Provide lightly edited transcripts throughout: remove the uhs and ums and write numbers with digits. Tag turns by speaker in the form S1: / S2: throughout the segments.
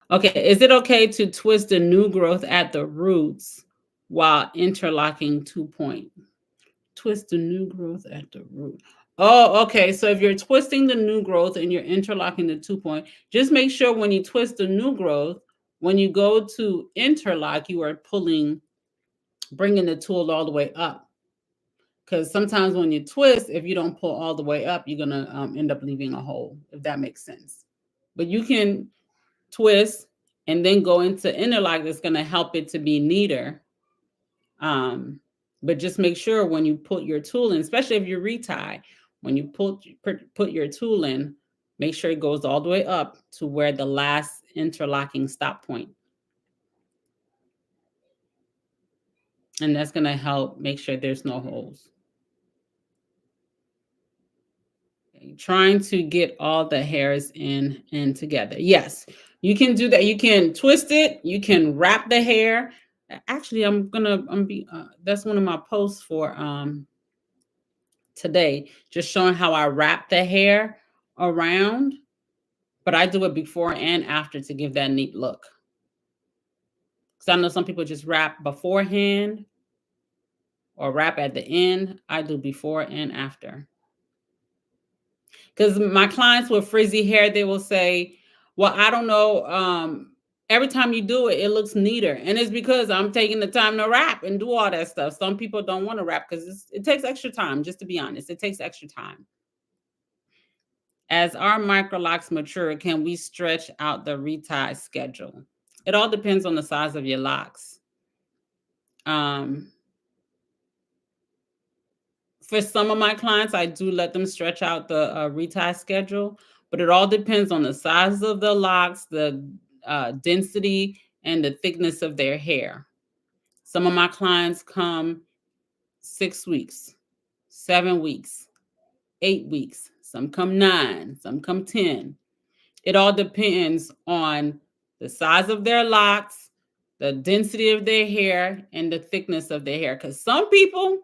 S1: Okay, is it okay to twist the new growth at the roots while interlocking 2 point? Twist the new growth at the root. Oh, okay. So if you're twisting the new growth and you're interlocking the 2 point, just make sure when you twist the new growth, when you go to interlock, you are bringing the tool all the way up. Because sometimes when you twist, if you don't pull all the way up, you're going to end up leaving a hole, if that makes sense. But you can twist and then go into interlock. That's going to help it to be neater. But just make sure when you put your tool in, especially if you retie, when you put your tool in, make sure it goes all the way up to where the last interlocking stop point. And that's going to help make sure there's no holes. Okay, trying to get all the hairs in and together. Yes, you can do that. You can twist it. You can wrap the hair. Actually, that's one of my posts for today, just showing how I wrap the hair around, but I do it before and after to give that neat look. Because I know some people just wrap beforehand or wrap at the end. I do before and after. Because my clients with frizzy hair, they will say, well, I don't know. Every time you do it, it looks neater. And it's because I'm taking the time to wrap and do all that stuff. Some people don't want to wrap because it takes extra time, just to be honest. It takes extra time. As our microlocs mature, can we stretch out the retie schedule? It all depends on the size of your locks. For some of my clients, I do let them stretch out the retie schedule, but it all depends on the size of the locks, the density, and the thickness of their hair. Some of my clients come 6 weeks, 7 weeks, 8 weeks. Some come 9, some come 10. It all depends on the size of their locks, the density of their hair, and the thickness of their hair. Because some people,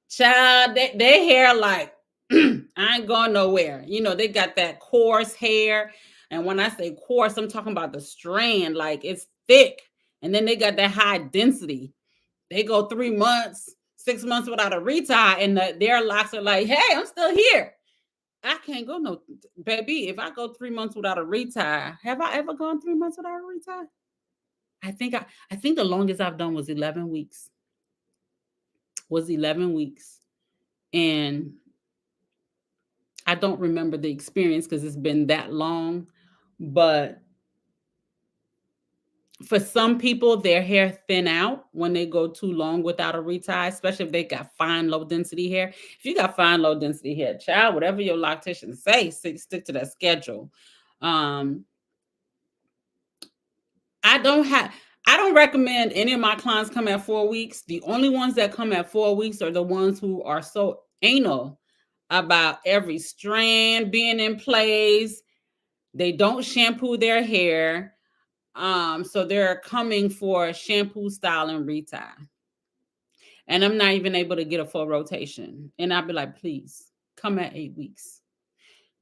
S1: child, their hair like, I ain't going nowhere. You know, they got that coarse hair. And when I say coarse, I'm talking about the strand, like it's thick. And then they got that high density. They go 3 months, 6 months without a retie, and their locks are like, hey, I'm still here. I can't go no, baby. If I go 3 months without a retie, have I ever gone 3 months without a retie? I think the longest I've done was 11 weeks. Was 11 weeks. And I don't remember the experience because it's been that long. But for some people, their hair thin out when they go too long without a retie, especially if they got fine, low density hair. If you got fine, low density hair, child, whatever your loctician say, stick to that schedule. Um, I don't recommend any of my clients come at 4 weeks. The only ones that come at 4 weeks are the ones who are so anal about every strand being in place. They don't shampoo their hair. So they're coming for shampoo, style, and retie. And I'm not even able to get a full rotation. And I'll be like, please come at 8 weeks.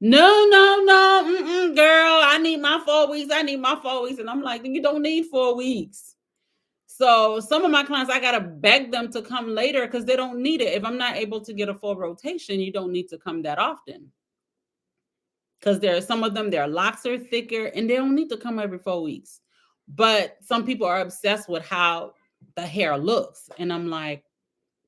S1: No, no, no, girl. I need my 4 weeks. I need my 4 weeks. And I'm like, you don't need 4 weeks. So some of my clients, I gotta beg them to come later because they don't need it. If I'm not able to get a full rotation, you don't need to come that often. Because there are some of them, their locks are thicker and they don't need to come every 4 weeks. But some people are obsessed with how the hair looks. And I'm like,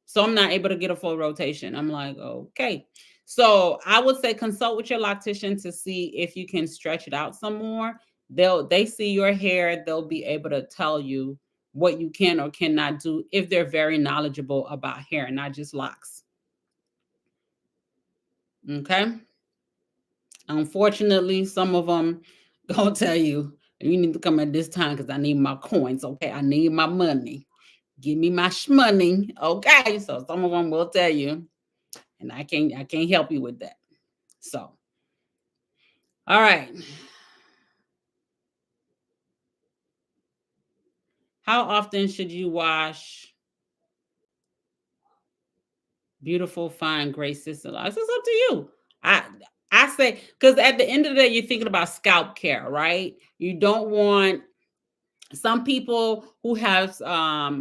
S1: so I'm not able to get a full rotation. I'm like, okay. So I would say consult with your loctician to see if you can stretch it out some more. They see your hair, they'll be able to tell you what you can or cannot do if they're very knowledgeable about hair, not just locks. Okay. Unfortunately, some of them gonna tell you you need to come at this time because I need my coins. Okay, I need my money. Give me my shmoney. Okay, so some of them will tell you, and I can't help you with that. So, all right. How often should you wash Beautiful, fine, gray Sisterlocs. It's up to you. I I say, because at the end of the day, you're thinking about scalp care, right? You don't want some people who have uh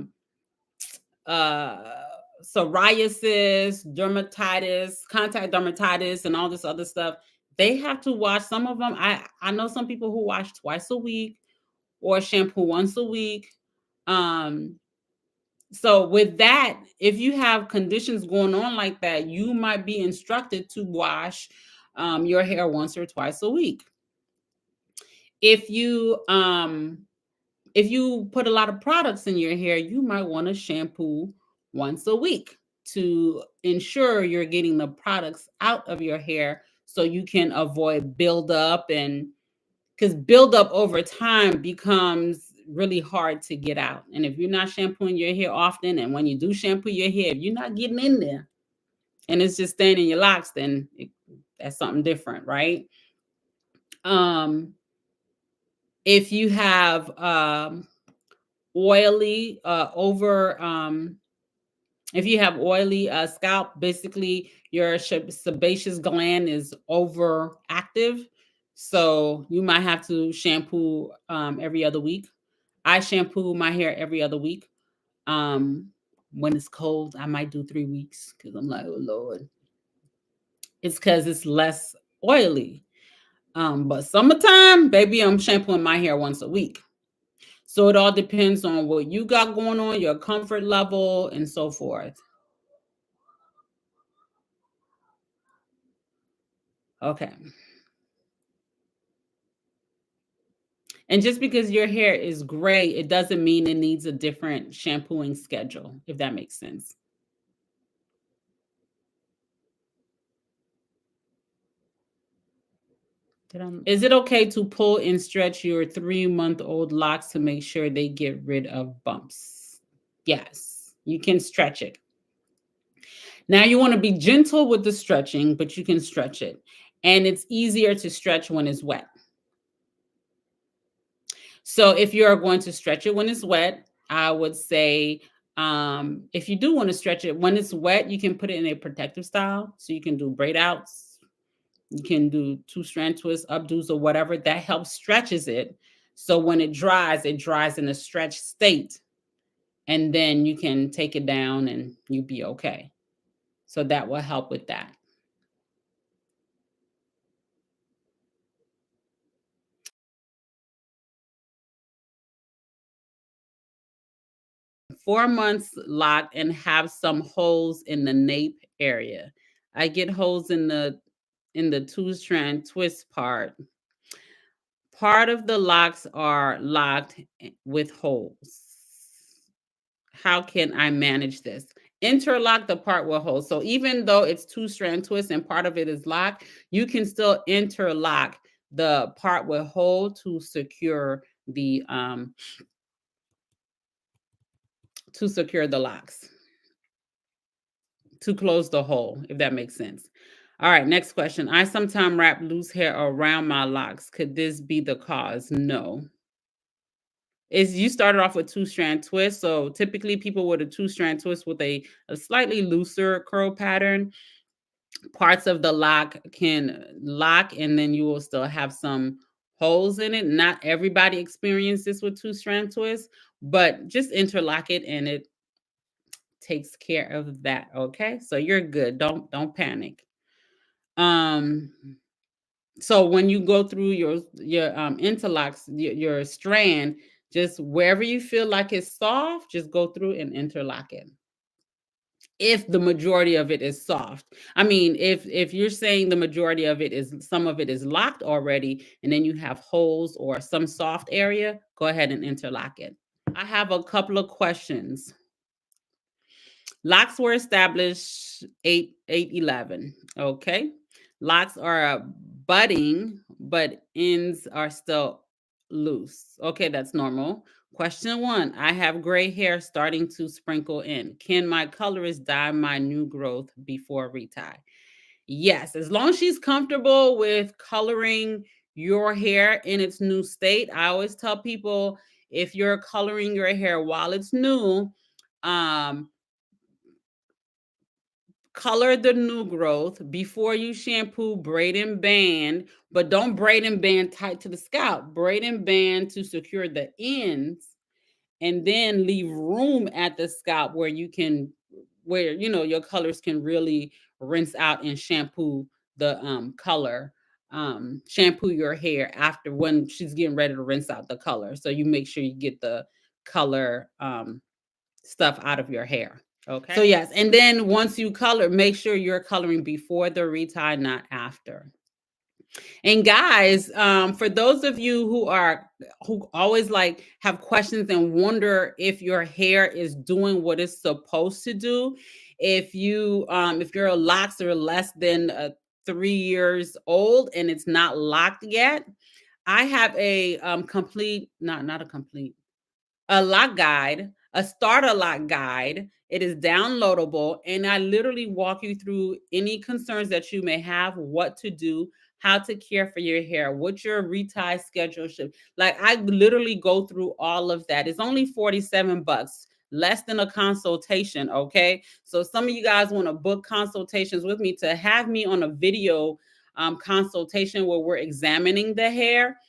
S1: psoriasis, dermatitis, contact dermatitis, and all this other stuff. They have to wash. Some of them, I know some people who wash twice a week or shampoo once a week. Um, so with that, if you have conditions going on like that, you might be instructed to wash your hair once or twice a week. If you if you put a lot of products in your hair, you might want to shampoo once a week to ensure you're getting the products out of your hair so you can avoid buildup, and because buildup over time becomes really hard to get out. And if you're not shampooing your hair often, and when you do shampoo your hair, if you're not getting in there and it's just staying in your locks, then that's something different, right? Um, if you have oily over if you have oily scalp, basically your sebaceous gland is overactive, so you might have to shampoo every other week. I shampoo my hair every other week. um when it's cold, I might do 3 weeks because I'm like, oh Lord, it's because it's less oily. But summertime, baby, I'm shampooing my hair once a week. So it all depends on what you got going on, your comfort level, and so forth. Okay. And just because your hair is gray, it doesn't mean it needs a different shampooing schedule, if that makes sense. Is it okay to pull and stretch your 3-month-old locks to make sure they get rid of bumps? Yes, you can stretch it. Now you want to be gentle with the stretching, but you can stretch it. And it's easier to stretch when it's wet. So if you're going to stretch it when it's wet, I would say if you do want to stretch it when it's wet, you can put it in a protective style. So you can do braid outs, you can do two strand twists, updos, or whatever that helps stretches it. So when it dries in a stretched state, and then you can take it down and you'll be okay. So that will help with that. 4 months locked and have some holes in the nape area. I get holes in the two strand twist part. Part of the locks are locked with holes. How can I manage this? Interlock the part with holes. So even though it's two strand twist and part of it is locked, you can still interlock the part with hole to secure the locks, to close the hole, if that makes sense. All right, next question. I sometimes wrap loose hair around my locks. Could this be the cause? No. Is you started off with two strand twist. So typically people with a two strand twist with a slightly looser curl pattern, parts of the lock can lock and then you will still have some holes in it. Not everybody experiences this with two strand twist, but just interlock it and it takes care of that. Okay. So you're good. Don't panic. Um so when you go through your interlocks, your strand, just wherever you feel like it's soft, just go through and interlock it. If the majority of it is soft, I mean, if you're saying the majority of it is, some of it is locked already, and then you have holes or some soft area, go ahead and interlock it. I have a couple of questions. Locks were established 8/11. Okay. Locks are budding, but ends are still loose. Okay, that's normal. Question one, I have gray hair starting to sprinkle in. Can my colorist dye my new growth before retie? Yes, as long as she's comfortable with coloring your hair in its new state. I always tell people, if you're coloring your hair while it's new, um, color the new growth before you shampoo, braid and band, but don't braid and band tight to the scalp. Braid and band to secure the ends, and then leave room at the scalp where you can, where your colors can really rinse out and shampoo the color, shampoo your hair after when she's getting ready to rinse out the color. So you make sure you get the color stuff out of your hair. So
S2: Okay.
S1: yes, and then once you color, make sure you're coloring before the retie, not after. And guys, for those of you who always like have questions and wonder if your hair is doing what it's supposed to do, if your locks are less than 3 years old and it's not locked yet, I have a complete, not a complete, a lock guide, a starter lock guide. It is downloadable, and I literally walk you through any concerns that you may have, what to do, how to care for your hair, what your retie schedule should. Like, I literally go through all of that. It's only 47 bucks, less than a consultation, okay? So some of you guys want to book consultations with me to have me on a video consultation where we're examining the hair.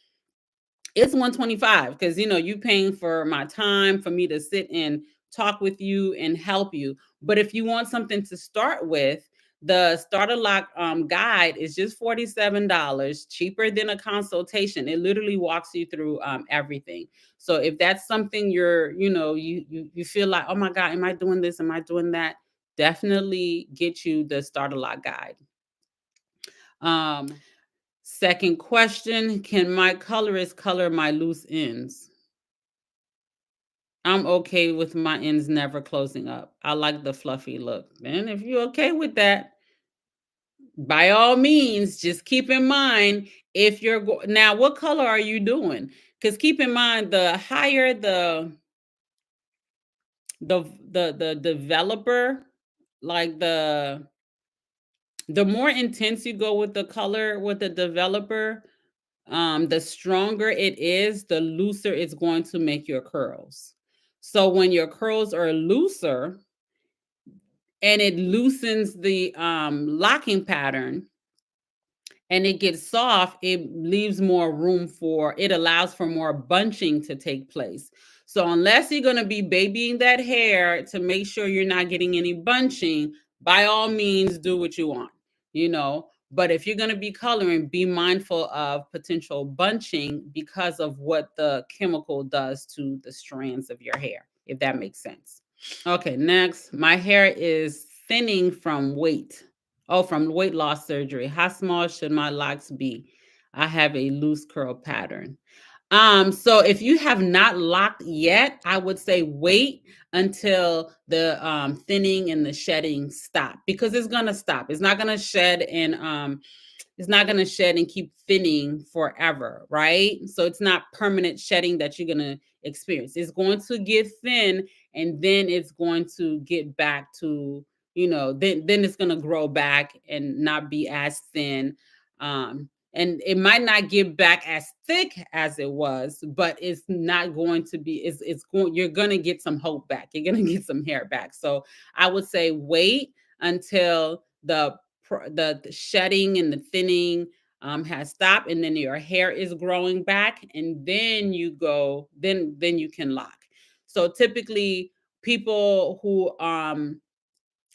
S1: It's 125 because you paying for my time for me to sit and talk with you and help you. But if you want something to start with, the starter lock guide is just $47, cheaper than a consultation. It literally walks you through everything. So if that's something you feel like, oh my God, am I doing this, am I doing that, definitely get you the starter lock guide. um Second question, can my colorist color my loose ends? I'm okay with my ends never closing up. I like the fluffy look. And if you're okay with that, by all means, just keep in mind, if you're now, what color are you doing? Because keep in mind, the higher the the developer, like the more intense you go with the color with the developer, the stronger it is, the looser it's going to make your curls. So when your curls are looser and it loosens the locking pattern and it gets soft, it leaves more room for, it allows for more bunching to take place. So unless you're going to be babying that hair to make sure you're not getting any bunching, by all means do what you want. But if you're going to be coloring, be mindful of potential bunching because of what the chemical does to the strands of your hair, if that makes sense. Okay, next. My hair is thinning from weight. Oh, from weight loss surgery. How small should my locks be? I have a loose curl pattern. So if you have not locked yet, I would say wait until the thinning and the shedding stop, because it's gonna stop. It's not going to shed and keep thinning forever, right? So it's not permanent shedding that you're going to experience. It's going to get thin, and then it's going to get back to, then it's going to grow back and not be as thin. And it might not get back as thick as it was, but it's not going to be, it's going, you're going to get some hope back. You're going to get some hair back. So I would say wait until the shedding and the thinning has stopped, and then your hair is growing back, and then then you can lock. So typically, people who are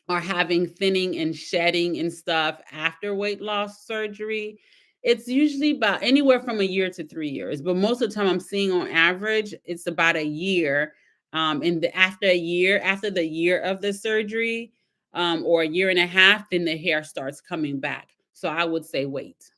S1: having thinning and shedding and stuff after weight loss surgery, it's usually about anywhere from a year to 3 years. But most of the time, I'm seeing on average, it's about a year. After a year, after the year of the surgery, or a year and a half, then the hair starts coming back. So I would say wait.